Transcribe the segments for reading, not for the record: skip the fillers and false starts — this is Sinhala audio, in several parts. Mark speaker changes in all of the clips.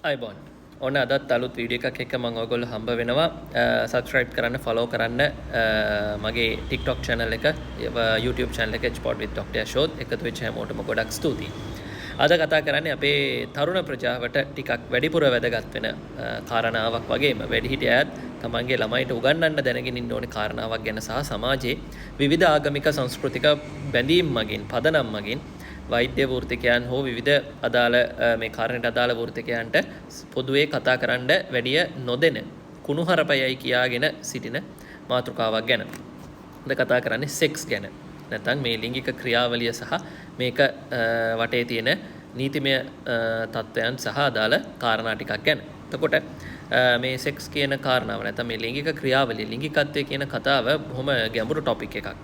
Speaker 1: අයිබෝන් ඔන්න අදත් අලුත් වීඩියෝ එකක් එක්ක මම ඔයගොල්ලෝ හම්බ වෙනවා. සබ්ස්ක්‍රයිබ් කරන්න, ෆලෝ කරන්න මගේ TikTok channel එක, YouTube channel එක Sport with Dr. Ashod එකතු වෙච්ච හැමෝටම ගොඩක් ස්තුතියි. අද කතා කරන්නේ අපේ තරුණ ප්‍රජාවට ටිකක් වැඩිපුර වැදගත් වෙන කාරණාවක් වගේම වැඩිහිටියත් තමන්ගේ ළමයිට උගන්වන්න දැනගෙන ඉන්න ඕනේ කාරණාවක් ගැන සහ සමාජයේ විවිධ ආගමික සංස්කෘතික බැඳීම් මගින් පදනම් මගින් වෛද්‍ය වෘත්තිකයන් හෝ විවිධ අදාළ මේ කාරණයට අදාළ වෘත්තිකයන්ට පොදුවේ කතා කරන්න වැඩිය නොදෙන කුණුහරපයයි කියාගෙන සිටින මාතෘකාවක් ගැන. අද කතා කරන්නේ සෙක්ස් ගැන. නැත්නම් මේ ලිංගික ක්‍රියාවලිය සහ මේක වටේ තියෙන නීතිමය තත්ත්වයන් සහ අදාළ කාරණා ටිකක් ගැන. එතකොට මේ සෙක්ස් කියන කාරණාව නැත්නම් මේ ලිංගික ක්‍රියාවලිය ලිංගිකත්වය කියන කතාව බොහොම ගැඹුරු ටොපික් එකක්.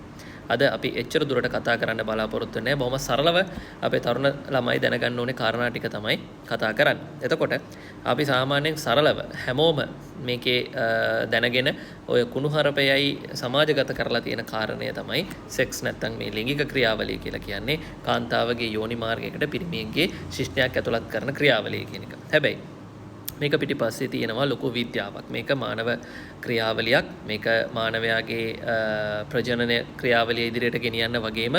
Speaker 1: අද අපි එච්චර දුරට කතා කරන්න බලාපොරොත්තු වෙන්නේ බොහොම සරලව අපේ තරුණ ළමයි දැනගන්න ඕනේ කාරණා ටික තමයි කතා කරන්නේ. එතකොට අපි සාමාන්‍යයෙන් සරලව හැමෝම මේකේ දැනගෙන ඔය කුණුහරුපයයි සමාජගත කරලා තියෙන කාරණය තමයි සෙක්ස් නැත්නම් මේ ලිංගික ක්‍රියාවලිය කියලා කියන්නේ කාන්තාවගේ යෝනි මාර්ගයකට පිරිමියෙක්ගේ ශිෂ්ටයක් ඇතුළත් කරන ක්‍රියාවලිය කියන එක. හැබැයි මේක පිටිපස්සේ තියෙනවා ලොකු විද්‍යාවක්. මේක මානව ක්‍රියාවලියක්. මේක මානවයාගේ ප්‍රජනන ක්‍රියාවලිය ඉදිරියට ගෙනියන්න වගේම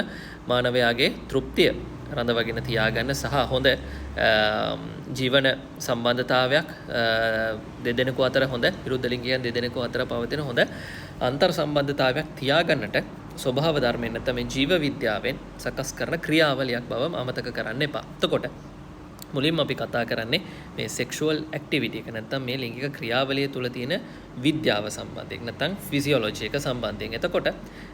Speaker 1: මානවයාගේ තෘප්තිය රඳවගෙන තියාගන්න සහ හොඳ ජීවන සම්බන්ධතාවයක් දෙදෙනෙකු අතර හොඳ විරුද්ධ ලිංගිකයන් දෙදෙනෙකු අතර පවතින හොඳ අන්තර් සම්බන්ධතාවයක් තියාගන්නට ස්වභාව ධර්මයෙන් නැත්නම් මේ ජීව විද්‍යාවෙන් සකස් කරන ක්‍රියාවලියක් බව අමතක කරන්න එපා. එතකොට මුලින්ම අපි කතා කරන්නේ මේ සෙක්ෂුවල් ඇක්ටිවිටි එක නැත්නම් මේ ලිංගික ක්‍රියාවලිය තුළ තියෙන විද්‍යාව සම්බන්ධයෙන් නැත්නම් ෆිසියොලොජි එක සම්බන්ධයෙන්. එතකොට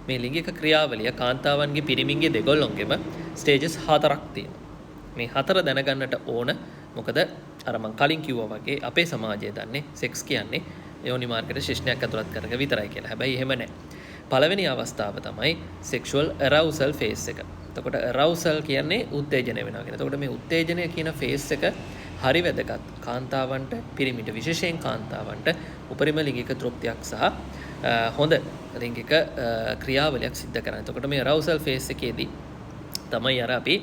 Speaker 1: මේ ලිංගික ක්‍රියාවලිය කාන්තාවන්ගේ පිරිමින්ගේ දෙගොල්ලොන්ගෙම ස්ටේජස් 4ක් තියෙනවා. මේ 4 දැනගන්නට ඕන. මොකද අර මම කලින් කිව්වා වගේ අපේ සමාජය දන්නේ සෙක්ස් කියන්නේ යෝනි මාර්ගයට ශිෂ්ණයක් ඇතුළත් කරක විතරයි කියලා. හැබැයි එහෙම නැහැ. පළවෙනි අවස්ථාව තමයි sexual arousal phase එක. එතකොට arousal කියන්නේ උත්තේජනය වෙනවා කියන. එතකොට මේ උත්තේජනය කියන phase එක හරි වැදගත්. කාන්තාවන්ට පිරිමිට විශේෂයෙන් කාන්තාවන්ට උපරිම ලිංගික තෘප්තියක් සහ හොඳ ලිංගික ක්‍රියාවලියක් සිද්ධ කරනවා. එතකොට මේ arousal phase එකේදී තමයි අර අපි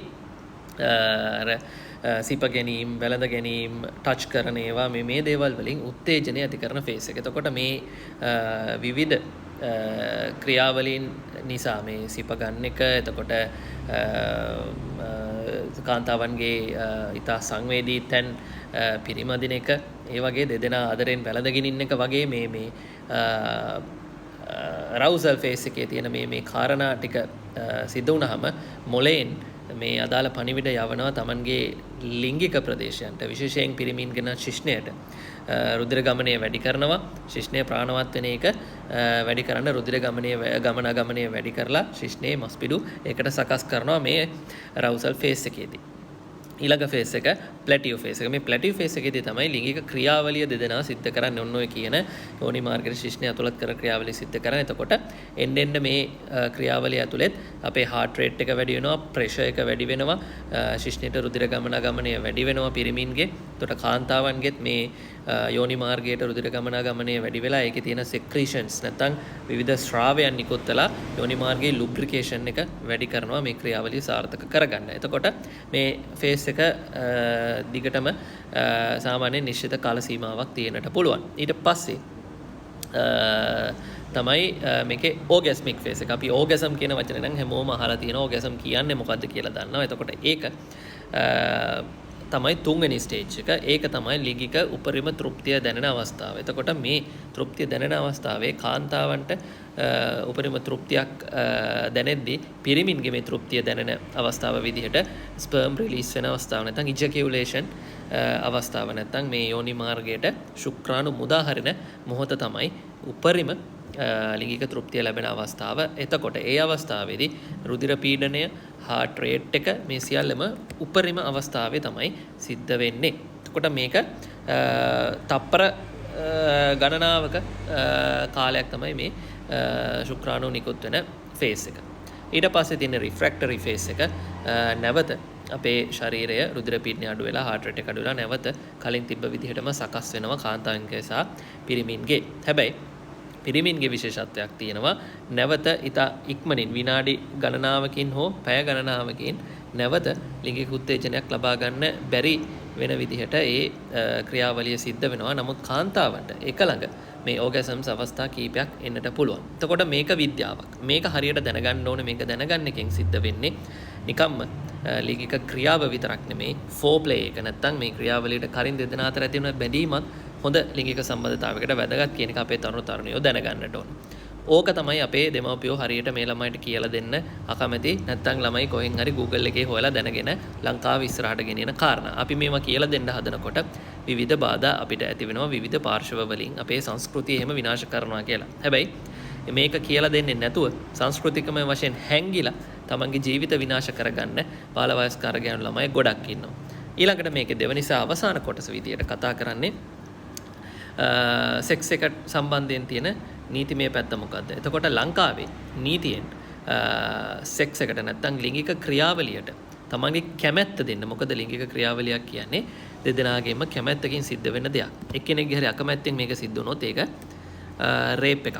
Speaker 1: සිප ගැනීම, වැළඳ ගැනීම, ටච් කරන ඒවා මේ දේවල් වලින් උත්තේජනය ඇති කරන phase එක. එතකොට මේ විවිධ ක්‍රියාවලින් නිසා මේ සිප ගන්න එක එතකොට කාන්තාවන්ගේ ඉතා සංවේදී තැන් පිරිමදින එක ඒ වගේ දෙදෙනා ආදරෙන් වැළඳගෙන ඉන්න එක වගේ මේ රවුසල් ෆේස් එකේ තියෙන මේ කාරණා ටික සිද්ධ වුණාම මොලෙන් මේ අදාළ පණිවිඩ යවනවා Tamanගේ ලිංගික ප්‍රදේශයන්ට විශේෂයෙන් පිරිමින්ගෙන ශිෂ්ණයට රුධිර ගමනය වැඩි කරනවා. ශිෂ්ණය ප්‍රාණවත් වෙන එක වැඩි කරන්න රුධිර ගමනය වැඩි කරලා ශිෂ්ණයේ මස්පිඩු ඒකට සකස් කරනවා මේ රවුසල් ෆේස් එකේදී. ඊළඟ ෆේස් එක ප්ලැටියෝ ෆේස් එක. මේ ප්ලැටියෝ ෆේස් එකේදී තමයි ලිංගික ක්‍රියාවලිය දෙදෙනා සිද්ධ කරන්නේ. ඔන්න ඔය කියන යෝනි මාර්ගයේ ශිෂ්ණය ඇතුළත් කර ක්‍රියාවලිය සිද්ධ කරන. එතකොට එන්න මේ ක්‍රියාවලිය ඇතුළෙත් අපේ heart rate එක වැඩි වෙනවා, pressure එක වැඩි වෙනවා, ශිෂ්ණයට රුධිර ගමනය වැඩි වෙනවා පිරිමින්ගේ. එතකොට කාන්තාවන්ගෙත් මේ යෝනි මාර්ගයට රුධිර ගමනය වැඩි වෙලා ඒකේ තියෙන secretions නැත්නම් විවිධ ස්‍රාවයන් නිකුත් වෙලා යෝනි මාර්ගයේ lubrication එක වැඩි කරනවා මේ ක්‍රියාවලිය සාර්ථක කරගන්න. එතකොට මේ ෆේස් එක දිගටම සාමාන්‍යයෙන් නිශ්චිත කාල සීමාවක් තියෙන්නට පුළුවන්. ඊට පස්සේ තමයි මේකේ ඕගැස්මික් ෆේස් එක. අපි ඕගැසම් කියන වචනේ නම් හැමෝම අහලා තියෙනවා. ඕගැසම් කියන්නේ මොකද්ද කියලා දන්නවා. එතකොට ඒක තමයි තුන්වෙනි ස්ටේජ් එක. ඒක තමයි ලිංගික උපරිම තෘප්තිය දැනෙන අවස්ථාව. එතකොට මේ තෘප්තිය දැනෙන අවස්ථාවේ කාන්තාවන්ට උපරිම තෘප්තියක් දැනෙද්දී පිරිමින්ගේ මේ තෘප්තිය දැනෙන අවස්ථාව විදිහට ස්පර්ම් රිලීස් වෙන අවස්ථාව නැත්නම් ඉජැකියුලේෂන් අවස්ථාව නැත්නම් මේ යෝනි මාර්ගයට ශුක්‍රාණු මුදා හරින මොහොත තමයි උපරිම ලිංගික තෘප්තිය ලැබෙන අවස්ථාව. එතකොට ඒ අවස්ථාවේදී රුධිර පීඩනය, heart rate එක මේ සියල්ලම උපරිම අවස්ථාවේ තමයි සිද්ධ වෙන්නේ. එතකොට මේක තප්පර ගණනාවක කාලයක් තමයි මේ ශුක්‍රාණු නිකුත් වෙන ෆේස් එක. ඊට පස්සේ තියෙන රිෆ්‍රැක්ටරි ෆේස් එක නැවත අපේ ශරීරය රුධිර පීඩනය අඩු වෙලා heart rate එක අඩු වෙලා නැවත කලින් තිබ්බ විදිහටම සකස් වෙනවා කාන්තාවන්ගේ සහ පිරිමින්ගේ. හැබැයි පිරිමින්ගේ විශේෂත්වයක් තියෙනවා. නැවත ඉතා ඉක්මනින් විනාඩි ගණනාවකින් හෝ පැය ගණනාවකින් නැවත ලිංගික උත්තේජනයක් ලබා ගන්න බැරි වෙන විදිහට ඒ ක්‍රියාවලිය සිද්ධ වෙනවා. නමුත් කාන්තාවන්ට එක ළඟ මේ ඕගැසම්ස් අවස්ථා කීපයක් එන්නට පුළුවන්. එතකොට මේක විද්‍යාවක්. මේක හරියට දැනගන්න ඕනේ. මේක දැනගන්න එකෙන් සිද්ධ වෙන්නේ නිකම්ම ලිංගික ක්‍රියාව විතරක් නෙමෙයි ෆෝප්ලේ එක. නැත්තම් මේ ක්‍රියාවලියට කරින් දෙදෙනා අතර ඇති වෙන බැඳීමත් හොඳ ලිංගික සම්බන්ධතාවයකට වැදගත් කියන එක අපේ තරුණ තරුණියෝ දැනගන්නට ඕන. ඕක තමයි අපේ දෙමව්පියෝ හරියට මේ ළමයිට කියලා දෙන්න අකමැති. නැත්තම් ළමයි කොහෙන් හරි Google එකේ හොයලා දැනගෙන ලංකාව ඉස්සරහට ගෙනියන කාරණා. අපි මේවා කියලා දෙන්න හදනකොට විවිධ බාධා අපිට ඇති වෙනවා විවිධ පාර්ශව වලින් අපේ සංස්කෘතිය එහෙම විනාශ කරනවා කියලා. හැබැයි මේක කියලා දෙන්නේ නැතුව සංස්කෘතිකමය වශයෙන් හැංගිලා තමන්ගේ ජීවිත විනාශ කරගන්න බාලවයස්කාර ගෑනු ළමයි ගොඩක් ඉන්නවා. ඊළඟට මේකේ දෙවෙනි සහ අවසාන කොටස විදියට කතා කරන්නේ සෙක්ස් එකට සම්බන්ධයෙන් තියෙන නීතිමය පැත්ත මොකද්ද? එතකොට ලංකාවේ නීතියෙන් සෙක්ස් එකට නැත්නම් ලිංගික ක්‍රියාවලියට තමන්ගේ කැමැත්ත දෙන්න. මොකද ලිංගික ක්‍රියාවලියක් කියන්නේ දෙදෙනාගේම කැමැත්තකින් සිද්ධ වෙන දෙයක්. එක්කෙනෙක්ගේ හරි අකමැත්තෙන් මේක සිද්ධ වුණොත් ඒක රේප් එකක්.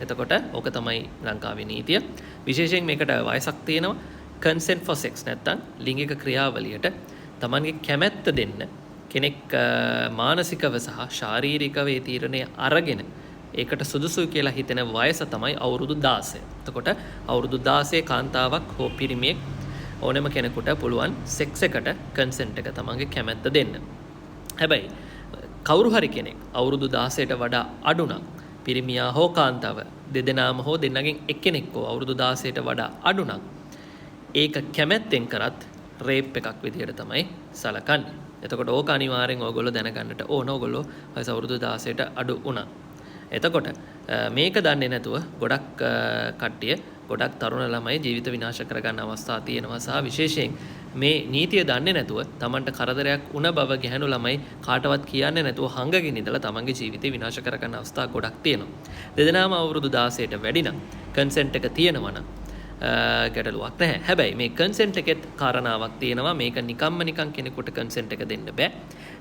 Speaker 1: එතකොට ඕක තමයි ලංකාවේ නීතිය. විශේෂයෙන් මේකට වයසක් තියෙනවා. consent for sex නැත්නම් ලිංගික ක්‍රියාවලියට තමන්ගේ කැමැත්ත දෙන්න කෙනෙක් මානසිකව සහ ශාරීරිකව ඒ තීරණය අරගෙන ඒකට සුදුසුයි කියලා හිතෙන වයස තමයි අවුරුදු 16. එතකොට අවුරුදු 16 කාන්තාවක් හෝ පිරිමියෙක් ඕනෑම කෙනෙකුට පුළුවන් සෙක්ස් එකට consent එක තමන්ගේ කැමැත්ත දෙන්න. හැබැයි කවුරු හරි කෙනෙක් අවුරුදු 16ට වඩා අඩු නම් පිරිමියා හෝ කාන්තාව දෙදෙනාම හෝ දෙන්නගෙන් එක්කෙනෙක් හෝ අවුරුදු 16ට වඩා අඩු නම් ඒක කැමැත්තෙන් කරත් රේප් එකක් විදියට තමයි සලකන්නේ. එතකොට ඕක අනිවාර්යෙන් ඕගොල්ලෝ දැනගන්නට ඕන. ඕගොල්ලෝ වයස අවුරුදු 16ට අඩු වුණා. එතකොට මේක දන්නේ නැතුව ගොඩක් කට්ටිය ගොඩක් තරුණ ළමයි ජීවිත විනාශ කරගන්න අවස්ථා තියෙනවා. සහ විශේෂයෙන් මේ නීතිය දන්නේ නැතුව Tamanට කරදරයක් වුණ බව ගැහණු ළමයි කාටවත් කියන්නේ නැතුව හංගගෙන ඉඳලා Tamanගේ ජීවිතේ විනාශ කරගන්න අවස්ථා ගොඩක් තියෙනවා. දෙදෙනාම අවුරුදු 16ට වැඩි නම් කන්සෙන්ට් එක තියෙනවා නම් ගැටලුවක් නැහැ. හැබැයි මේ කන්සෙන්ට් එකෙත් කාරණාවක් තියෙනවා. මේක නිකන් කෙනෙකුට කන්සෙන්ට් එක දෙන්න බෑ.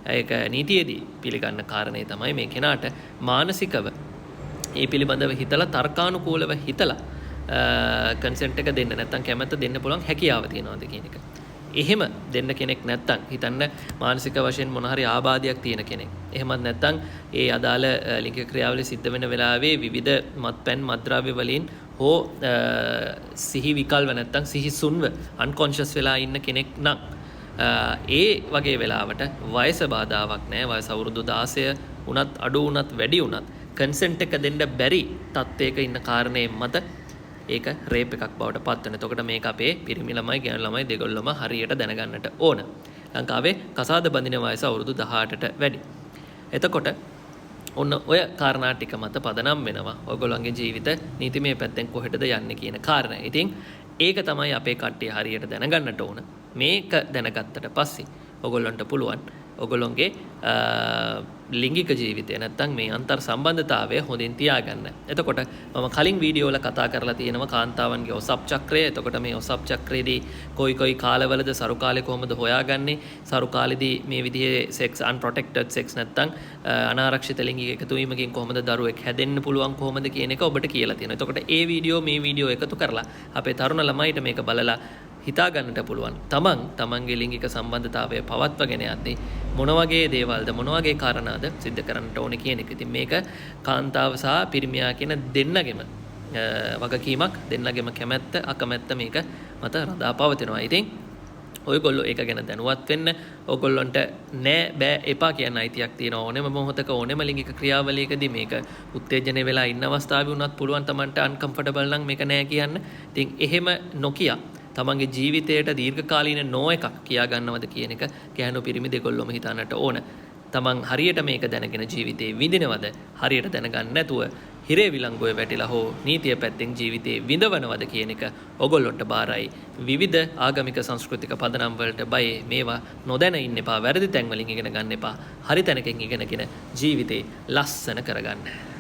Speaker 1: ඒක නීතියේදී පිළිගන්න කාරණේ තමයි මේ කෙනාට මානසිකව ඒ පිළිබඳව හිතලා තර්කානුකූලව හිතලා කන්සෙන්ට් එක දෙන්න නැත්නම් කැමැත්ත දෙන්න පුළුවන් හැකියාව තියෙනවද කියන එක. එහෙම දෙන්න කෙනෙක් නැත්නම් හිතන්න මානසික වශයෙන් මොන හරි ආබාධයක් තියෙන කෙනෙක්. එහෙමත් නැත්නම් ඒ අදාළ ලිංගික ක්‍රියාවලිය සිද්ධ වෙන වෙලාවේ විවිධ මත්පැන් මත්ද්‍රව්‍ය වලින් හෝ සිහි විකල්ව නැත්නම් සිහි සුන්ව අන්කොන්ෂස් වෙලා ඉන්න කෙනෙක් නම් ඒ වගේ වෙලාවට වයස බාධාවක් නැහැ. වයස අවුරුදු 16 උනත් අඩු උනත් වැඩි උනත් කන්සෙන්ට් එක දෙන්න බැරි තත්ත්වයක ඉන්න කාරණේ මත ඒක රේප් එකක් බවට පත් වෙනවා. එතකොට මේක අපේ පිරිමි ළමයි ගෑනු ළමයි දෙගොල්ලම හරියට දැනගන්නට ඕන. ලංකාවේ කසාද බඳින වයස අවුරුදු 18ට වැඩි. එතකොට ඔන්න ඔය කාරණා ටික මත පදනම් වෙනවා ඔයගොල්ලන්ගේ ජීවිත නීතිමය පැත්තෙන් කොහෙටද යන්නේ කියන කාරණා. ඉතින් ඒක තමයි අපේ කට්ටිය හරියට දැනගන්නට ඕන. මේක දැනගත්තට පස්සේ ඔයගොල්ලන්ට පුළුවන් ඔයගොල්ලොන්ගේ ලිංගික ජීවිතය නැත්නම් මේ අන්තර් සම්බන්ධතාවය හොඳින් තියාගන්න. එතකොට මම කලින් වීඩියෝ වල කතා කරලා තියෙනවා කාන්තාවන්ගේ ඔසප් චක්‍රය. එතකොට මේ ඔසප් චක්‍රයේදී කොයි කාලවලද සරු කාලේ කොහොමද හොයාගන්නේ? සරු කාලේදී මේ විදිහේ සෙක්ස් අන්ප්‍රොටෙක්ටඩ් සෙක්ස් නැත්නම් අනාරක්ෂිත ලිංගික එකතු වීමකින් කොහොමද දරුවෙක් හැදෙන්න පුළුවන් කොහොමද කියන එක ඔබට කියලා තියෙනවා. එතකොට ඒ වීඩියෝ මේ වීඩියෝ එකතු කරලා අපේ තරුණ ළමයිට මේක බලලා හිතා ගන්නට පුළුවන්. තමන්ගේ ලිංගික සම්බන්ධතාවය පවත්වාගෙන යද්දී මොන වගේ දේවල්ද මොන වගේ කාරණාද සිද්ධ කරන්නට ඕනේ කියන එක. ඉතින් මේක කාන්තාව සහ පිරිමියා කියන දෙන්නගෙම වගකීමක්, දෙන්නගෙම කැමැත්ත අකමැත්ත මේක මත රඳා පවතිනවා. ඉතින් ඔයගොල්ලෝ ඒක ගැන දැනුවත් වෙන්න. ඔයගොල්ලන්ට නෑ බෑ එපා කියන අයිතියක් තියෙනවා. ඕනෙම මොහොතක ඕනෙම ලිංගික ක්‍රියාවලියකදී මේක උත්තේජනය වෙලා ඉන්න අවස්ථාවේ වුණත් පුළුවන් Tamanට අන්කම්ෆර්ටබල් නම් මේක නෑ කියන්න. ඉතින් එහෙම නොකිය තමන්ගේ ජීවිතයට දීර්ඝකාලීන නෝ එකක් කියා ගන්නවද කියන එක ගැහණු පිරිමි දෙකොල්ලොම හිතන්නට ඕන. තමන් හරියට මේක දැනගෙන ජීවිතේ විඳිනවද? හරියට දැනගන්න නැතුව හිරේ විලංගුවේ වැටිලා හෝ නීතිය පැත්තෙන් ජීවිතේ විඳවනවද කියන එක ඔයගොල්ලොන්ට බාරයි. විවිධ ආගමික සංස්කෘතික පදනම් වලට බය මේවා නොදැන ඉන්න එපා. වැරදි තැන් වලින් ඉගෙන ගන්න එපා. හරි තැනකින් ඉගෙනගෙන ජීවිතේ ලස්සන කරගන්න.